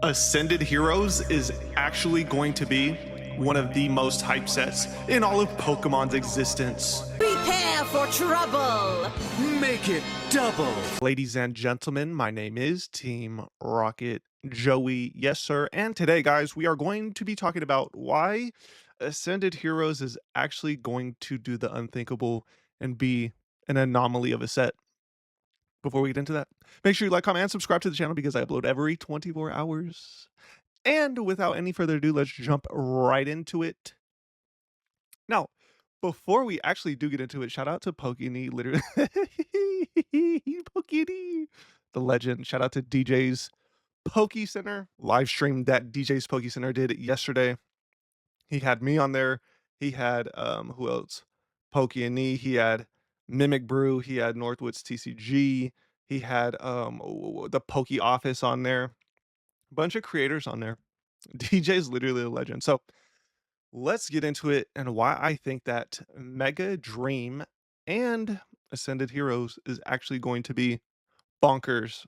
Ascended Heroes is actually going to be one of the most hyped sets in all of Pokemon's existence. Prepare for trouble! Make it double! Ladies and gentlemen, my name is Team Rocket Joey. Yes, sir. And today, guys, we are going to be talking about why Ascended Heroes is actually going to do the unthinkable and be an anomaly of a set. Before we get into that, make sure you like, comment, and subscribe to the channel because I upload every 24 hours. And without any further ado, let's jump right into it. Now, before we actually do get into it, shout out to Pokey, literally. Pokey, the legend. Shout out to DJ's Poke Center live stream that DJ's Poke Center did yesterday. He had me on there. He had who else? Pokey and Knee. He had Mimic Brew. He had Northwoods TCG. He had the Pokey Office on there. Bunch of creators on there. DJ's literally a legend. So let's get into it and why I think that Mega Dream and Ascended Heroes is actually going to be bonkers.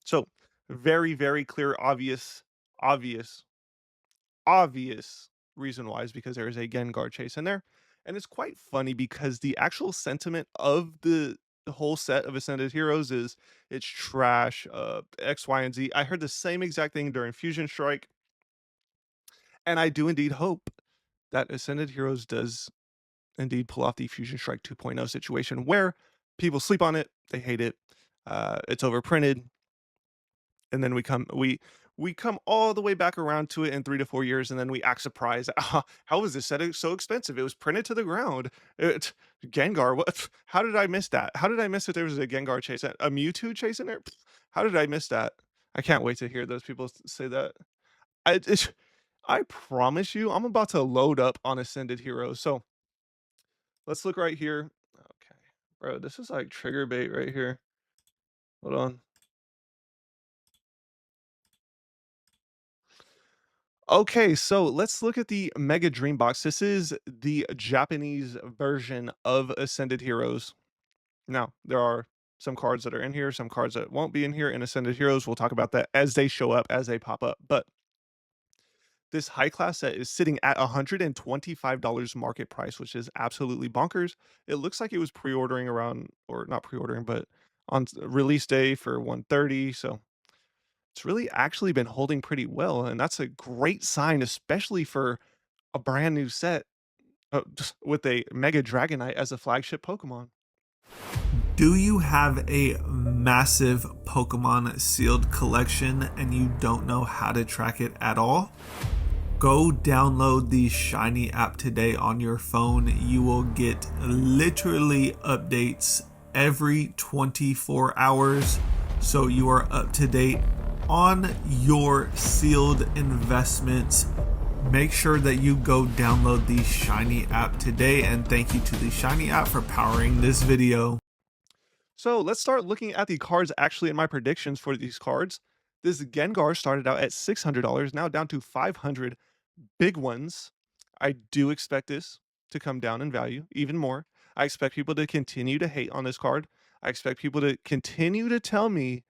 So very, very clear, obvious, obvious reason why is because there is a Gengar chase in there. And it's quite funny because the actual sentiment of the whole set of Ascended Heroes is it's trash, X, Y, and Z. I heard the same exact thing during Fusion Strike. And I do indeed hope that Ascended Heroes does indeed pull off the Fusion Strike 2.0 situation where people sleep on it, they hate it, it's overprinted, and then we come all the way back around to it in 3 to 4 years, and then we act surprised. How was this set so expensive? It was printed to the ground. Gengar, what? How did I miss that? How did I miss that there was a Gengar chase, a Mewtwo chase in there? How did I miss that? I can't wait to hear those people say that. It's, I promise you, I'm about to load up on Ascended Heroes. So let's look right here. Okay, bro, this is like trigger bait right here. Hold on. Okay, so let's look at the Mega Dream Box. This is the Japanese version of Ascended Heroes. Now, there are some cards that are in here, some cards that won't be in here in Ascended Heroes. We'll talk about that as they show up, as they pop up. But this high class set is sitting at $125 market price, which is absolutely bonkers. It looks like it was pre-ordering around, or not pre-ordering, but on release day for 130. So it's really actually been holding pretty well, and that's a great sign, especially for a brand new set with a Mega Dragonite as a flagship Pokemon. Do you have a massive Pokemon sealed collection and you don't know how to track it at all? Go download the Shiny app today on your phone. You will get literally updates every 24 hours, so you are up to date on your sealed investments. Make sure that you go download the Shiny app today, and thank you to the Shiny app for powering this video. So let's start looking at the cards actually in my predictions for these cards. This Gengar started out at $600, now down to $500. Big ones. I do expect this to come down in value even more. I expect people to continue to hate on this card. I expect people to continue to tell me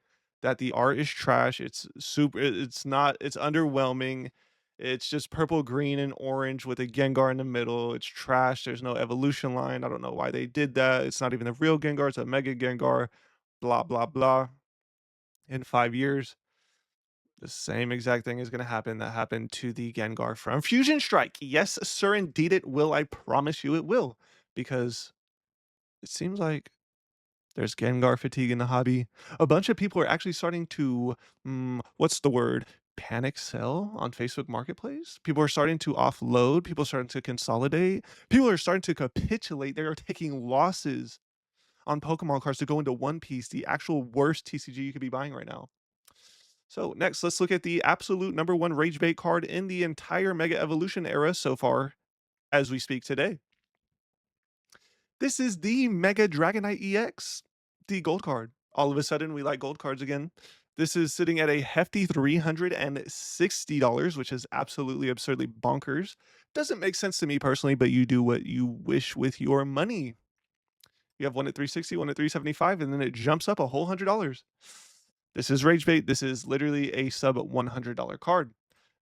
that the art is trash. It's super, it's not, it's underwhelming. It's just purple, green, and orange with a Gengar in the middle. It's trash. There's no evolution line. I don't know why they did that. It's not even a real Gengar. It's a Mega Gengar. Blah, blah, blah. In 5 years, the same exact thing is going to happen that happened to the Gengar from Fusion Strike. Yes, sir, indeed it will. I promise you it will. Because it seems like there's Gengar fatigue in the hobby. A bunch of people are actually starting to, what's the word? Panic sell on Facebook Marketplace. People are starting to offload. People are starting to consolidate. People are starting to capitulate. They are taking losses on Pokemon cards to go into One Piece, the actual worst TCG you could be buying right now. So next, let's look at the absolute #1 Rage Bait card in the entire Mega Evolution era so far as we speak today. This is the Mega Dragonite EX, the gold card. All of a sudden, we like gold cards again. This is sitting at a hefty $360, which is absolutely absurdly bonkers. Doesn't make sense to me personally, but you do what you wish with your money. You have one at 360, one at 375, and then it jumps up a whole $100. This is Rage Bait. This is literally a sub $100 card.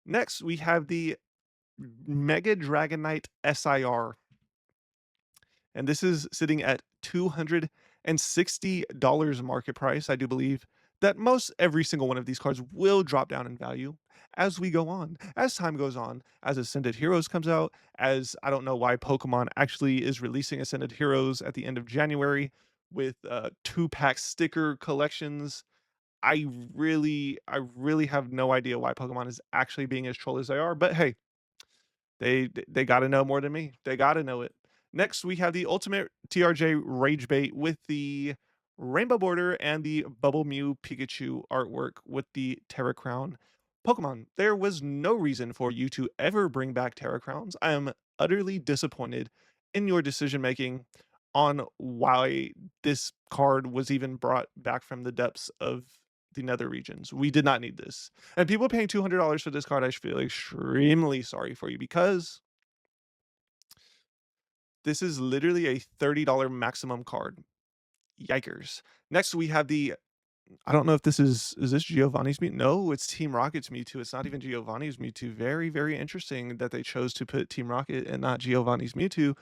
Next, we have the Mega Dragonite SIR, and this is sitting at $260 market price. I do believe that most every single one of these cards will drop down in value as we go on, as time goes on, as Ascended Heroes comes out, as I don't know why Pokemon actually is releasing Ascended Heroes at the end of January with 2-pack sticker collections. I really have no idea why Pokemon is actually being as troll as they are, but hey, they gotta know more than me. They gotta know it. Next, we have the Ultimate TRJ Rage Bait with the rainbow border and the Bubble Mew Pikachu artwork with the Terra Crown Pokemon. There was no reason for you to ever bring back Terra Crowns. I am utterly disappointed in your decision making on why this card was even brought back from the depths of the nether regions. We did not need this. And people paying $200 for this card, I feel extremely sorry for you because this is literally a $30 maximum card. Yikers. Next, we have the I don't know if is this Giovanni's Mewtwo? No, it's Team Rocket's Mewtwo. It's not even Giovanni's Mewtwo. Very, very interesting that they chose to put Team Rocket and not Giovanni's Mewtwo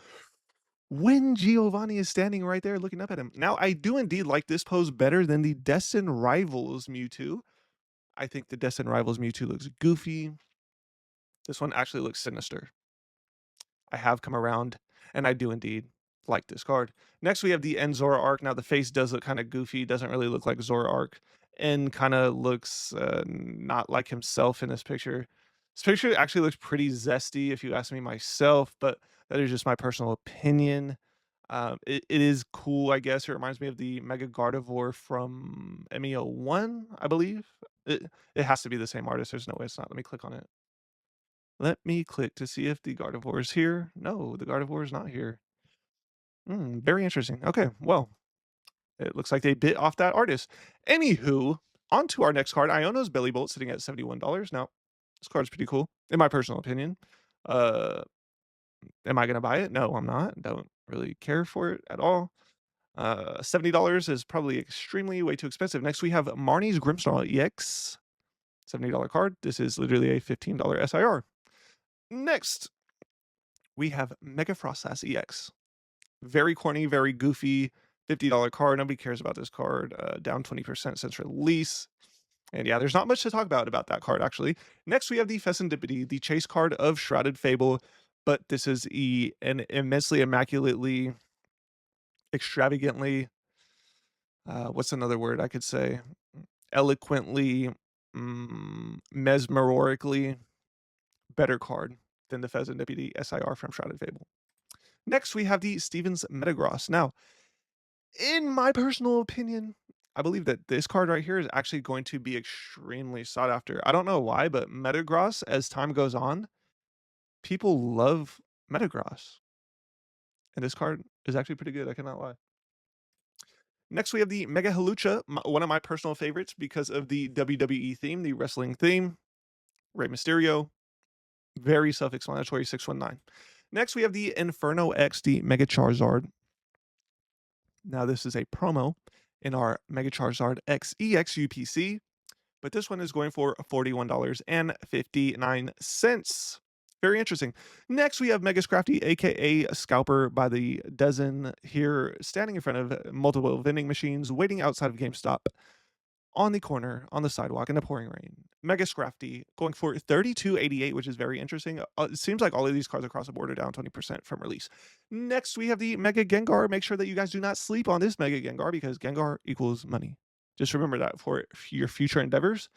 when Giovanni is standing right there looking up at him. Now, I do indeed like this pose better than the Destined Rivals Mewtwo. I think the Destined Rivals Mewtwo looks goofy. This one actually looks sinister. I have come around, and I do indeed like this card. Next, we have the End Zora Arc. Now, the face does look kind of goofy. Doesn't really look like Zora Arc, and kind of looks not like himself in this picture. This picture actually looks pretty zesty, if you ask me myself, but that is just my personal opinion. It is cool, I guess. It reminds me of the Mega Gardevoir from MEO1, I believe. It has to be the same artist. There's no way it's not. Let me click on it. Let me click to see if the Gardevoir is here. No, the Gardevoir is not here. Very interesting. Okay, well, it looks like they bit off that artist. Anywho, on to our next card, Iono's Belly Bolt, sitting at $71. Now, this card's pretty cool, in my personal opinion. Uh, am I gonna buy it? No, I'm not. Don't really care for it at all. $70 is probably extremely way too expensive. Next, we have Marnie's Grimmsnarl EX, $70 card. This is literally a $15 SIR. Next, we have Mega Frost Sass EX. Very corny, very goofy, $50 card. Nobody cares about this card. Down 20% since release. And yeah, there's not much to talk about that card, actually. Next, we have the Fessendipity, the chase card of Shrouded Fable, but this is an immensely, immaculately, extravagantly, what's another word I could say? Eloquently, mesmerically better card than the Fessendipity SIR from Shrouded Fable. Next, we have the Stevens Metagross. Now, in my personal opinion, I believe that this card right here is actually going to be extremely sought after. I don't know why, but Metagross, as time goes on, people love Metagross. And this card is actually pretty good. I cannot lie. Next, we have the Mega Halucha, one of my personal favorites because of the WWE theme, the wrestling theme. Rey Mysterio, very self explanatory, 619. Next, we have the Inferno XD Mega Charizard. Now, this is a promo in our Mega Charizard X EX UPC, but this one is going for $41.59. Very interesting. Next, we have Mega Scrafty, aka Scalper by the dozen, here standing in front of multiple vending machines, waiting outside of GameStop on the corner, on the sidewalk in the pouring rain. Mega Scrafty going for $32.88, which is very interesting. It seems like all of these cards across the board are down 20% from release. Next, we have the Mega Gengar. Make sure that you guys do not sleep on this Mega Gengar because Gengar equals money. Just remember that for your future endeavors.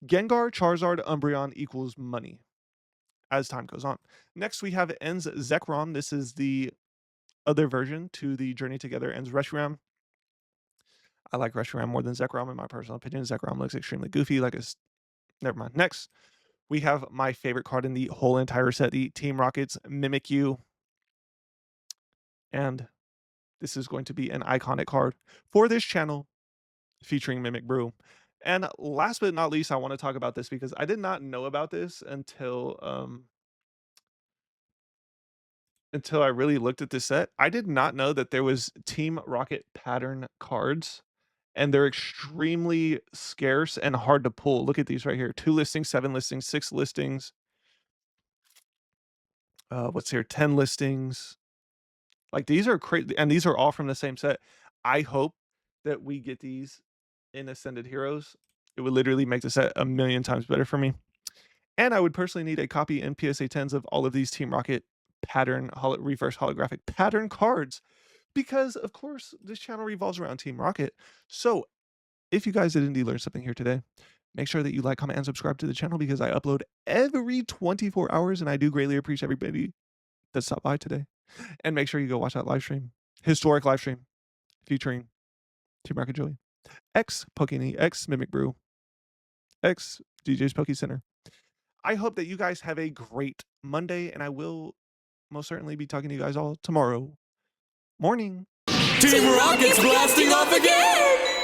Gengar, Charizard, Umbreon equals money as time goes on. Next, we have En's Zekrom. This is the other version to the Journey Together Ends Reshiram. I like Reshiram more than Zekrom in my personal opinion. Zekrom looks extremely goofy, like it's never mind. Next, we have my favorite card in the whole entire set, the Team Rocket's Mimikyu. And this is going to be an iconic card for this channel featuring Mimic Brew. And last but not least, I want to talk about this because I did not know about this until I really looked at this set. I did not know that there was Team Rocket pattern cards and they're extremely scarce and hard to pull. Look at these right here. 2 listings, 7 listings, 6 listings. What's here? 10 listings. Like, these are crazy, and these are all from the same set. I hope that we get these in Ascended Heroes. It would literally make the set a million times better for me. And I would personally need a copy in PSA 10s of all of these Team Rocket pattern reverse holographic pattern cards, because of course this channel revolves around Team Rocket. So if you guys did indeed learn something here today, make sure that you like, comment, and subscribe to the channel, because I upload every 24 hours, and I do greatly appreciate everybody that stopped by today. And make sure you go watch that live stream, historic live stream featuring Team Rocket Joey, X Pokini, X Mimic Brew, X DJ's Poke Center. I hope that you guys have a great Monday, and I will most certainly be talking to you guys all tomorrow morning. Team Rocket's blasting off again!